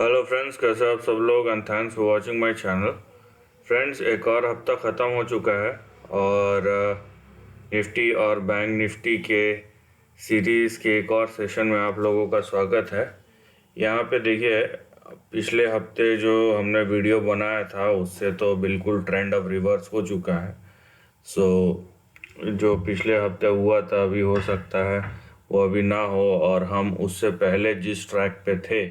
Hello friends, कैसे आप सब लोग and thanks for watching my channel. Friends, एक और हफ्ता ख़त्म हो चुका है और निफ्टी और बैंक निफ्टी के सीरीज़ के एक और सेशन में आप लोगों का स्वागत है। यहाँ पे देखिए, पिछले हफ्ते जो हमने वीडियो बनाया था उससे तो बिल्कुल ट्रेंड अब रिवर्स हो चुका है। सो जो पिछले हफ्ते हुआ था अभी हो सकता है वो अभी ना हो और हम उससे पहले जिस ट्रैक पे थे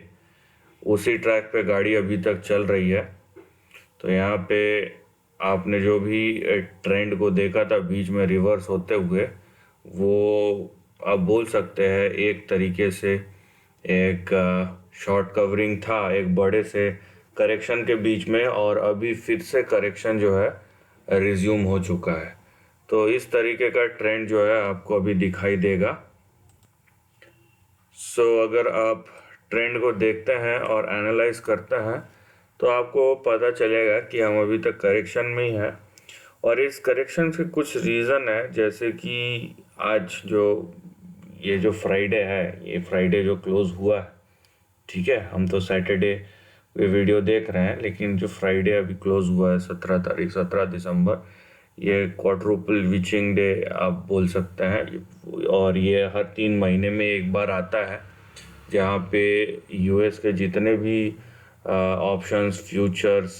उसी ट्रैक पे गाड़ी अभी तक चल रही है। तो यहाँ पे आपने जो भी ट्रेंड को देखा था बीच में रिवर्स होते हुए, वो आप बोल सकते हैं एक तरीके से एक शॉर्ट कवरिंग था एक बड़े से करेक्शन के बीच में, और अभी फिर से करेक्शन जो है रिज्यूम हो चुका है। तो इस तरीके का ट्रेंड जो है आपको अभी दिखाई देगा। अगर आप ट्रेंड को देखते हैं और एनालाइज करते हैं तो आपको पता चलेगा कि हम अभी तक करेक्शन में ही हैं। और इस करेक्शन के कुछ रीज़न है, जैसे कि आज जो ये जो फ्राइडे है, ये फ्राइडे जो क्लोज हुआ है, ठीक है, हम तो सैटरडे ये वीडियो देख रहे हैं, लेकिन जो फ्राइडे अभी क्लोज हुआ है 17 तारीख 17 दिसंबर, ये क्वाड्रुपल विचिंग डे आप बोल सकते हैं। और ये हर 3 महीने में एक बार आता है जहाँ पे यूएस के जितने भी ऑप्शंस फ्यूचर्स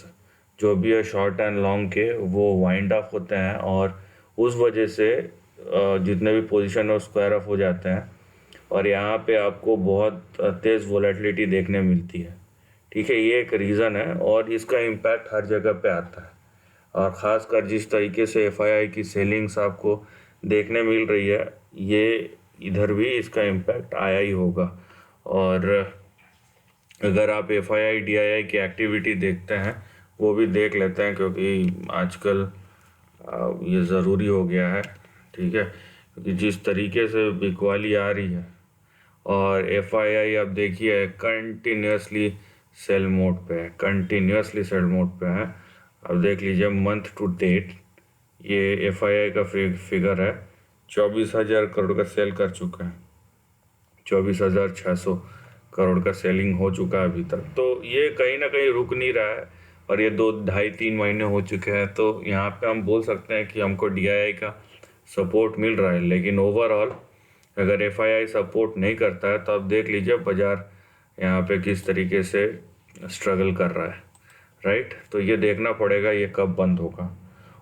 जो भी है शॉर्ट एंड लॉन्ग के, वो वाइंड अप होते हैं और उस वजह से जितने भी पोजीशन है वो स्क्वायर अप हो जाते हैं और यहाँ पे आपको बहुत तेज़ वोलेटिलिटी देखने मिलती है। ठीक है, ये एक रीज़न है और इसका इम्पैक्ट हर जगह पे आता है। और ख़ासकर जिस तरीके से एफआईआई की सेलिंग्स आपको देखने मिल रही है, ये इधर भी इसका इम्पैक्ट आया ही होगा। और अगर आप एफआईआई डीआईआई की एक्टिविटी देखते हैं वो भी देख लेते हैं, क्योंकि आजकल ये ज़रूरी हो गया है। ठीक है, क्योंकि जिस तरीके से बिकवाली आ रही है और एफआईआई अब देखिए कंटिन्यूसली सेल मोड पे है, कंटिन्यूसली सेल मोड पे है। अब देख लीजिए मंथ टू डेट ये एफआईआई का फिगर है 24,000 करोड़ का सेल कर चुका है, 24,600 करोड़ का सेलिंग हो चुका है अभी तक। तो ये कहीं ना कहीं रुक नहीं रहा है और ये 2 ढाई 3 महीने हो चुके हैं। तो यहाँ पे हम बोल सकते हैं कि हमको डीआईआई का सपोर्ट मिल रहा है, लेकिन ओवरऑल अगर एफआईआई सपोर्ट नहीं करता है तो आप देख लीजिए बाजार यहाँ पे किस तरीके से स्ट्रगल कर रहा है। राइट, तो ये देखना पड़ेगा ये कब बंद होगा।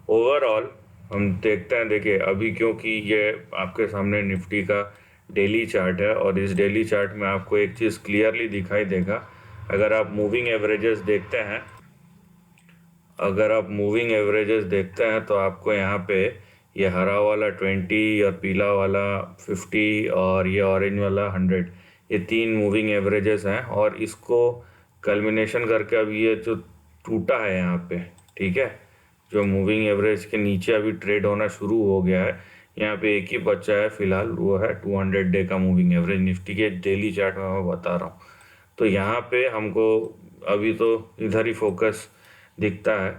ओवरऑल हम देखते हैं, देखिए अभी क्योंकि ये आपके सामने निफ्टी का डेली चार्ट है और इस डेली चार्ट में आपको एक चीज़ क्लियरली दिखाई देगा। अगर आप मूविंग एवरेजेस देखते हैं, अगर आप मूविंग एवरेजेस देखते हैं तो आपको यहाँ पे ये हरा वाला 20 और पीला वाला 50 और ये ऑरेंज वाला 100, ये 3 मूविंग एवरेजेस हैं और इसको कल्मिनेशन करके अभी ये जो टूटा है यहाँ पे, ठीक है, जो मूविंग एवरेज के नीचे अभी ट्रेड होना शुरू हो गया है। यहाँ पे एक ही बच्चा है फिलहाल, वो है 200 डे का मूविंग एवरेज निफ्टी के डेली चार्ट में मैं बता रहा हूँ। तो यहाँ पे हमको अभी तो इधर ही फोकस दिखता है।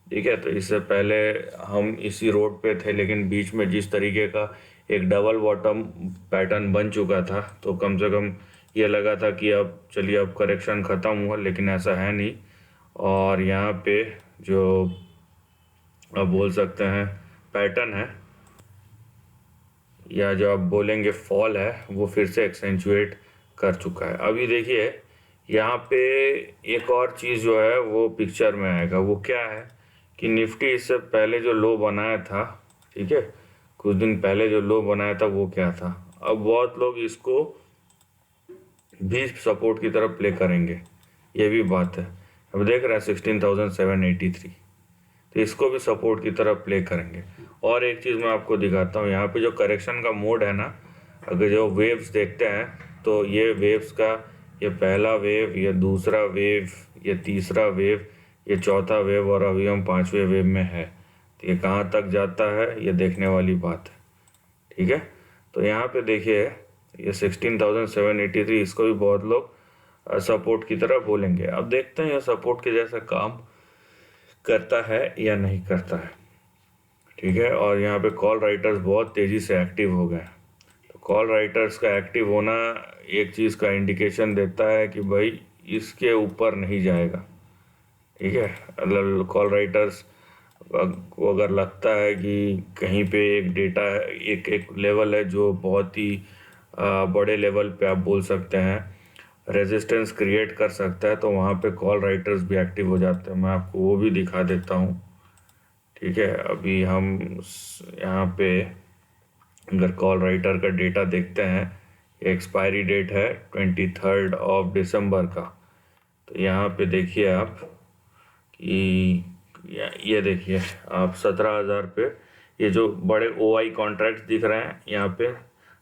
ठीक है, तो इससे पहले हम इसी रोड पे थे, लेकिन बीच में जिस तरीके का एक डबल बॉटम पैटर्न बन चुका था तो कम से कम ये लगा था कि अब चलिए अब करेक्शन ख़त्म हुआ, लेकिन ऐसा है नहीं। और यहाँ पे जो आप बोल सकते हैं पैटर्न है या जो आप बोलेंगे फॉल है, वो फिर से एक्सेंचुएट कर चुका है। अभी देखिए यहाँ पे एक और चीज़ जो है वो पिक्चर में आएगा, वो क्या है कि निफ्टी इससे पहले जो लो बनाया था, ठीक है, कुछ दिन पहले जो लो बनाया था वो क्या था। अब बहुत लोग इसको भी सपोर्ट की तरफ प्ले करेंगे, ये भी बात है। अब देख रहे हैं 16,783, तो इसको भी सपोर्ट की तरफ प्ले करेंगे। और एक चीज़ मैं आपको दिखाता हूँ, यहाँ पे जो करेक्शन का मोड है ना, अगर जो वेव्स देखते हैं तो ये वेव्स का ये पहला वेव, ये दूसरा वेव, ये तीसरा वेव, ये चौथा वेव और अभी हम 5वें वेव में है। तो ये कहाँ तक जाता है ये देखने वाली बात है। ठीक है, तो यहाँ पे देखिए ये 16,783, इसको भी बहुत लोग सपोर्ट की तरफ बोलेंगे। अब देखते हैं ये सपोर्ट के जैसा काम करता है या नहीं करता है। ठीक है, और यहाँ पे कॉल राइटर्स बहुत तेज़ी से एक्टिव हो गए। तो कॉल राइटर्स का एक्टिव होना एक चीज़ का इंडिकेशन देता है कि भाई इसके ऊपर नहीं जाएगा। ठीक है, मतलब कॉल राइटर्स को अगर लगता है कि कहीं पे एक डेटा एक एक लेवल है जो बहुत ही बड़े लेवल पे आप बोल सकते हैं रेजिस्टेंस क्रिएट कर सकता है, तो वहाँ पे कॉल राइटर्स भी एक्टिव हो जाते हैं। मैं आपको वो भी दिखा देता हूँ। ठीक है, अभी हम यहाँ पे अगर कॉल राइटर का डेटा देखते हैं, एक्सपायरी डेट है 23 दिसंबर का। तो यहाँ पे देखिए आप कि ये देखिए आप 17,000 पे ये जो बड़े OI कॉन्ट्रैक्ट दिख रहे हैं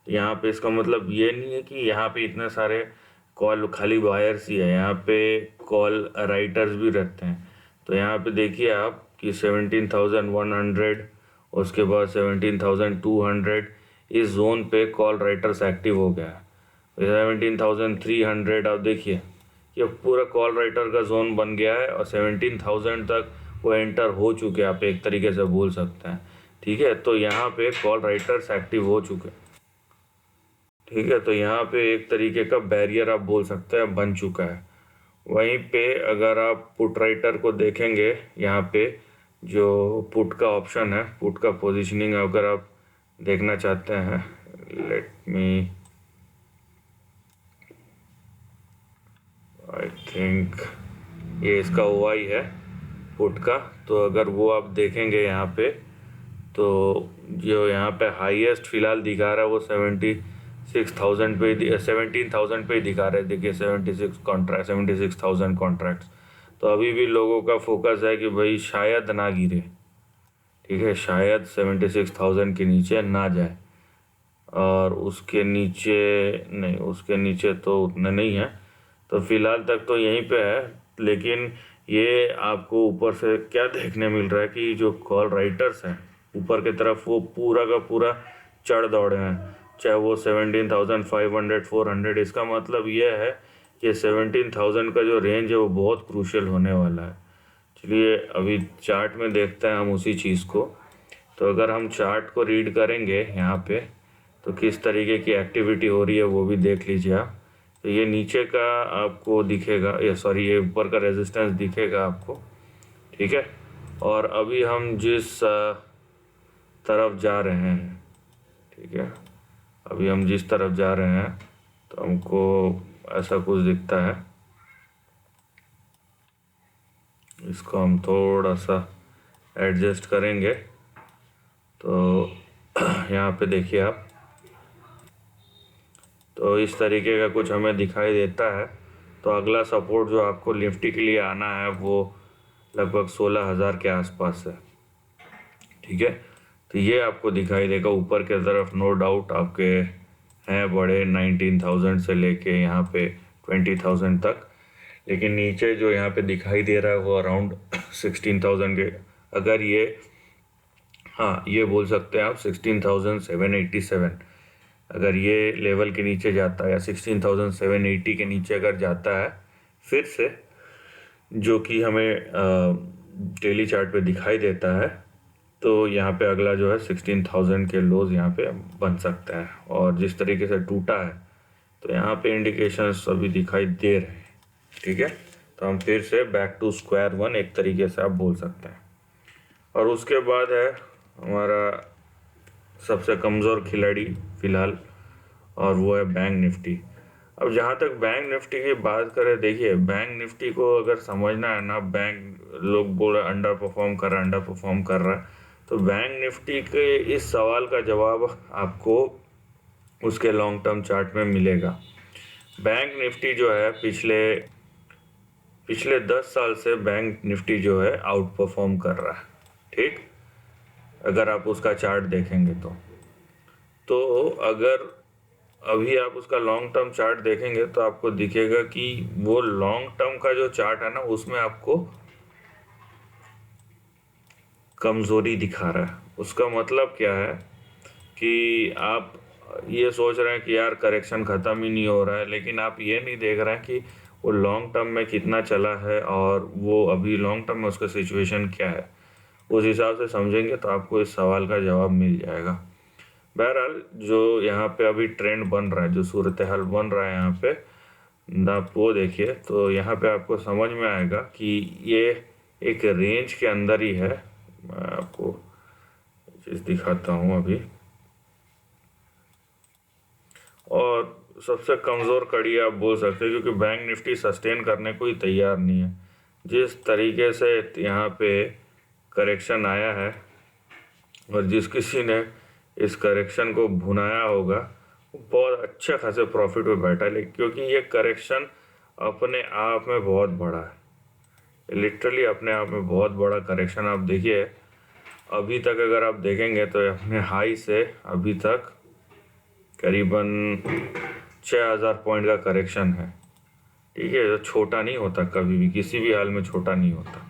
यहाँ पे इसका मतलब ये नहीं है कि यहाँ पे इतने सारे कॉल खाली वायर्स ही है, यहाँ पे कॉल राइटर्स भी रहते हैं। तो यहाँ पे देखिए आप कि 17,100, उसके बाद 17,200 इस जोन पे कॉल राइटर्स एक्टिव हो गया है। 17,300 आप देखिए ये पूरा कॉल राइटर का जोन बन गया है और 17,000 तक वो एंटर हो चुके हैं, आप एक तरीके से बोल सकते हैं। ठीक है, तो यहाँ पे कॉल राइटर्स एक्टिव हो चुके हैं। ठीक है, तो यहाँ पे एक तरीके का बैरियर आप बोल सकते हैं बन चुका है। वहीं पे अगर आप पुट राइटर को देखेंगे, यहाँ पे जो पुट का ऑप्शन है, पुट का पोजीशनिंग अगर आप देखना चाहते हैं, लेट मी आई थिंक ये इसका OI है पुट का। तो अगर वो आप देखेंगे यहाँ पे, तो जो यहाँ पे हाईएस्ट फिलहाल दिखा रहा है वो 17,000 पे ही दिखा रहा है। देखिए 76,000 कॉन्ट्रैक्ट्स। तो अभी भी लोगों का फोकस है कि भाई शायद ना गिरे। ठीक है, शायद 76,000 के नीचे ना जाए, और उसके नीचे नहीं, उसके नीचे तो उतने नहीं है। तो फिलहाल तक तो यहीं पे है, लेकिन ये आपको ऊपर से क्या देखने मिल रहा है कि जो कॉल राइटर्स हैं ऊपर की तरफ वो पूरा का पूरा चढ़ दौड़े हैं, चाहे वो 17,500 400। इसका मतलब ये है कि 17,000 का जो रेंज है वो बहुत क्रूशियल होने वाला है। चलिए अभी चार्ट में देखते हैं हम उसी चीज़ को। तो अगर हम चार्ट को रीड करेंगे यहाँ पे, तो किस तरीके की एक्टिविटी हो रही है वो भी देख लीजिए आप। तो ये नीचे का आपको दिखेगा, ये सॉरी ये ऊपर का रेजिस्टेंस दिखेगा आपको। ठीक है, और अभी हम जिस तरफ जा रहे हैं, ठीक है, अभी हम जिस तरफ जा रहे हैं तो हमको ऐसा कुछ दिखता है। इसको हम थोड़ा सा एडजस्ट करेंगे। तो यहाँ पे देखिए आप, तो इस तरीके का कुछ हमें दिखाई देता है। तो अगला सपोर्ट जो आपको निफ्टी के लिए आना है वो लगभग 16,000 के आसपास है। ठीक है, तो ये आपको दिखाई देगा ऊपर के तरफ। नो डाउट आपके हैं बड़े 19,000 से लेके यहाँ पे 20,000 तक, लेकिन नीचे जो यहाँ पे दिखाई दे रहा है वो अराउंड 16,000 के, अगर ये, हाँ ये बोल सकते हैं आप 16,787, अगर ये लेवल के नीचे जाता है या 16,780 के नीचे अगर जाता है फिर से, जो कि हमें डेली चार्ट पे दिखाई देता है, तो यहाँ पे अगला जो है 16,000 के लोज यहाँ पे बन सकते हैं। और जिस तरीके से टूटा है तो यहाँ पे इंडिकेशंस अभी दिखाई दे रहे हैं। ठीक है, तो हम फिर से बैक टू स्क्वायर वन एक तरीके से आप बोल सकते हैं। और उसके बाद है हमारा सबसे कमज़ोर खिलाड़ी फिलहाल, और वो है बैंक निफ्टी। अब जहाँ तक बैंक निफ्टी की बात करें, देखिए बैंक निफ्टी को अगर समझना है ना, बैंक लोग बोल रहे अंडर परफॉर्म कर रहा है, तो बैंक निफ्टी के इस सवाल का जवाब आपको उसके लॉन्ग टर्म चार्ट में मिलेगा। बैंक निफ्टी जो है पिछले 10 साल से बैंक निफ्टी जो है आउट परफॉर्म कर रहा है। ठीक, अगर आप उसका चार्ट देखेंगे तो अगर अभी आप उसका लॉन्ग टर्म चार्ट देखेंगे तो आपको दिखेगा कि वो लॉन्ग टर्म का जो चार्ट है ना उसमें आपको कमज़ोरी दिखा रहा है। उसका मतलब क्या है कि आप ये सोच रहे हैं कि यार करेक्शन ख़त्म ही नहीं हो रहा है, लेकिन आप ये नहीं देख रहे हैं कि वो लॉन्ग टर्म में कितना चला है और वो अभी लॉन्ग टर्म में उसका सिचुएशन क्या है। उस हिसाब से समझेंगे तो आपको इस सवाल का जवाब मिल जाएगा। बहरहाल जो यहाँ पे अभी ट्रेंड बन रहा है, जो सूरत हाल बन रहा है यहाँ पे, आप वो देखिए तो यहाँ पे आपको समझ में आएगा कि ये एक रेंज के अंदर ही है। मैं आपको चीज़ दिखाता हूँ अभी। और सबसे कमज़ोर कड़ी आप बोल सकते हैं, क्योंकि बैंक निफ्टी सस्टेन करने को ही तैयार नहीं है। जिस तरीके से यहाँ पे करेक्शन आया है और जिस किसी ने इस करेक्शन को भुनाया होगा वो बहुत अच्छे खासे प्रॉफिट में बैठा है, लेकिन क्योंकि ये करेक्शन अपने आप में बहुत बड़ा है, लिटरली अपने आप में बहुत बड़ा करेक्शन। आप देखिए अभी तक अगर आप देखेंगे तो अपने हाई से अभी तक करीबन 6000 पॉइंट का करेक्शन है। ठीक है, तो छोटा नहीं होता, कभी भी किसी भी हाल में छोटा नहीं होता।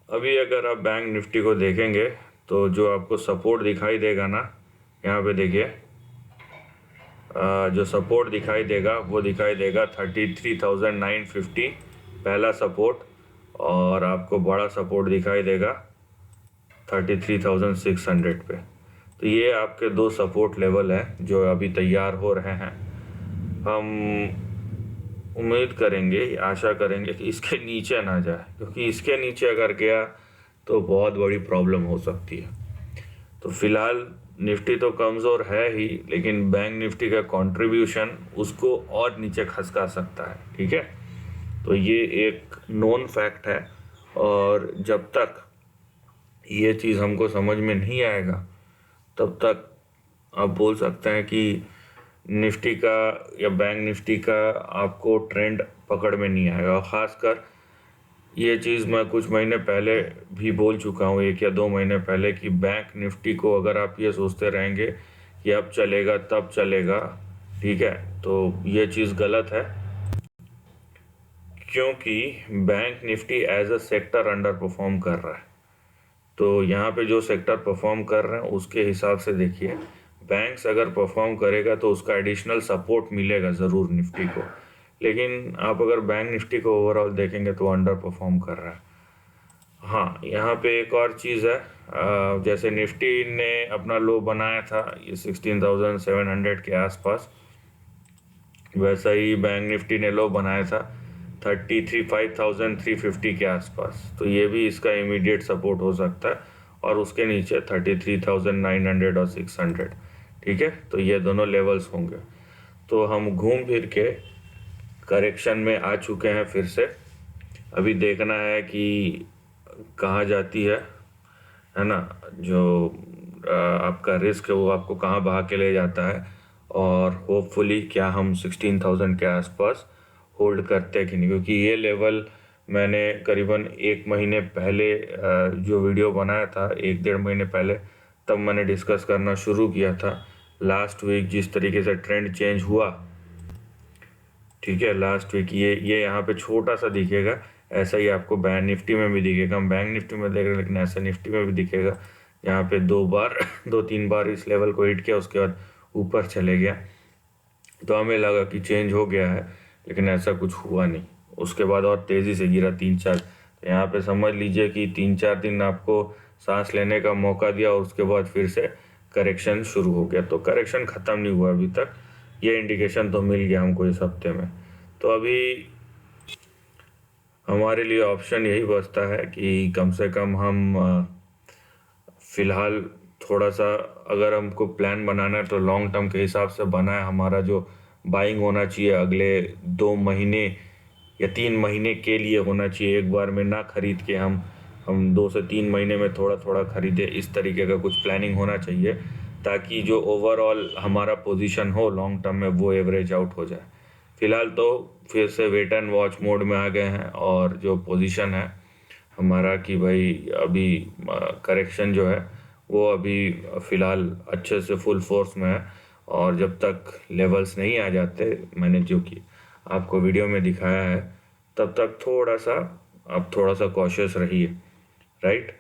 अभी अगर आप बैंक निफ्टी को देखेंगे तो जो आपको सपोर्ट दिखाई देगा ना, यहाँ पे देखिए जो सपोर्ट दिखाई देगा वो दिखाई देगा 33,950 पहला सपोर्ट, और आपको बड़ा सपोर्ट दिखाई देगा 33,600 पे। तो ये आपके दो सपोर्ट लेवल हैं जो अभी तैयार हो रहे हैं। हम उम्मीद करेंगे, आशा करेंगे कि इसके नीचे ना जाए, क्योंकि इसके नीचे अगर गया तो बहुत बड़ी प्रॉब्लम हो सकती है। तो फिलहाल निफ्टी तो कमज़ोर है ही, लेकिन बैंक निफ्टी का कंट्रीब्यूशन उसको और नीचे खसका सकता है। ठीक है, तो ये एक नोन फैक्ट है, और जब तक ये चीज़ हमको समझ में नहीं आएगा तब तक आप बोल सकते हैं कि निफ्टी का या बैंक निफ्टी का आपको ट्रेंड पकड़ में नहीं आएगा। और ख़ासकर ये चीज़ मैं कुछ महीने पहले भी बोल चुका हूँ, 1 या 2 महीने पहले, कि बैंक निफ्टी को अगर आप ये सोचते रहेंगे कि अब चलेगा तब चलेगा, ठीक है, तो ये चीज़ गलत है। क्योंकि bank Nifty as a sector underperform कर रहा है। तो यहाँ पे जो सेक्टर परफॉर्म कर रहे हैं उसके हिसाब से देखिए, बैंक्स अगर परफॉर्म करेगा तो उसका एडिशनल सपोर्ट मिलेगा ज़रूर निफ्टी को, लेकिन आप अगर बैंक निफ्टी को ओवरऑल देखेंगे तो अंडर परफॉर्म कर रहा है। हाँ, यहाँ पे एक और चीज़ है, जैसे निफ्टी ने अपना लो बनाया था ये 16,700 के आसपास, वैसा ही बैंक निफ्टी ने लो बनाया था 5,350 के आसपास। तो ये भी इसका इमीडिएट सपोर्ट हो सकता है, और उसके नीचे 33,900 और 600। ठीक है, तो ये दोनों लेवल्स होंगे। तो हम घूम फिर के करेक्शन में आ चुके हैं फिर से। अभी देखना है कि कहाँ जाती है ना, जो आपका रिस्क है वो आपको कहाँ बहा के ले जाता है, और होपफुली क्या हम 16,000 के आसपास होल्ड करते हैं कि नहीं। क्योंकि ये लेवल मैंने करीबन 1 महीने पहले जो वीडियो बनाया था, 1-1.5 महीने पहले, तब मैंने डिस्कस करना शुरू किया था। लास्ट वीक जिस तरीके से ट्रेंड चेंज हुआ, ठीक है, लास्ट वीक ये यहाँ पे छोटा सा दिखेगा, ऐसा ही आपको बैंक निफ्टी में भी दिखेगा। हम बैंक निफ्टी में देख रहे हैं, लेकिन ऐसा निफ्टी में भी दिखेगा। यहाँ पे 2-3 बार इस लेवल को हिट किया, उसके बाद ऊपर चले गया, तो हमें लगा कि चेंज हो गया है, लेकिन ऐसा कुछ हुआ नहीं। उसके बाद और तेज़ी से गिरा 3-4। तो यहाँ पे समझ लीजिए कि 3-4 दिन आपको सांस लेने का मौका दिया, और उसके बाद फिर से करेक्शन शुरू हो गया। तो करेक्शन ख़त्म नहीं हुआ अभी तक, ये इंडिकेशन तो मिल गया हमको इस हफ्ते में। तो अभी हमारे लिए ऑप्शन यही बचता है कि कम से कम हम फ़िलहाल थोड़ा सा, अगर हमको प्लान बनाना है तो लॉन्ग टर्म के हिसाब से बनाए। हमारा जो बाइंग होना चाहिए अगले 2 महीने या 3 महीने के लिए होना चाहिए, एक बार में ना खरीद के हम 2 से 3 महीने में थोड़ा थोड़ा खरीदे, इस तरीके का कुछ प्लानिंग होना चाहिए, ताकि जो ओवरऑल हमारा पोजीशन हो लॉन्ग टर्म में वो एवरेज आउट हो जाए। फ़िलहाल तो फिर से वेट एंड वॉच मोड में आ गए हैं, और जो पोजीशन है हमारा कि भाई अभी करेक्शन जो है वो अभी फ़िलहाल अच्छे से फुल फोर्स में है, और जब तक लेवल्स नहीं आ जाते मैंने जो कि आपको वीडियो में दिखाया है, तब तक आप थोड़ा सा कॉशियस रहिए, right.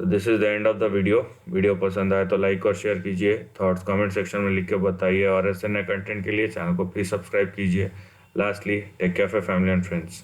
So this is the end of the video पसंद आए तो लाइक और शेयर कीजिए, थॉट्स कमेंट सेक्शन में लिख के बताइए, और ऐसे नए कंटेंट के लिए चैनल को प्लीज़ सब्सक्राइब कीजिए। Lastly, take care for family and friends.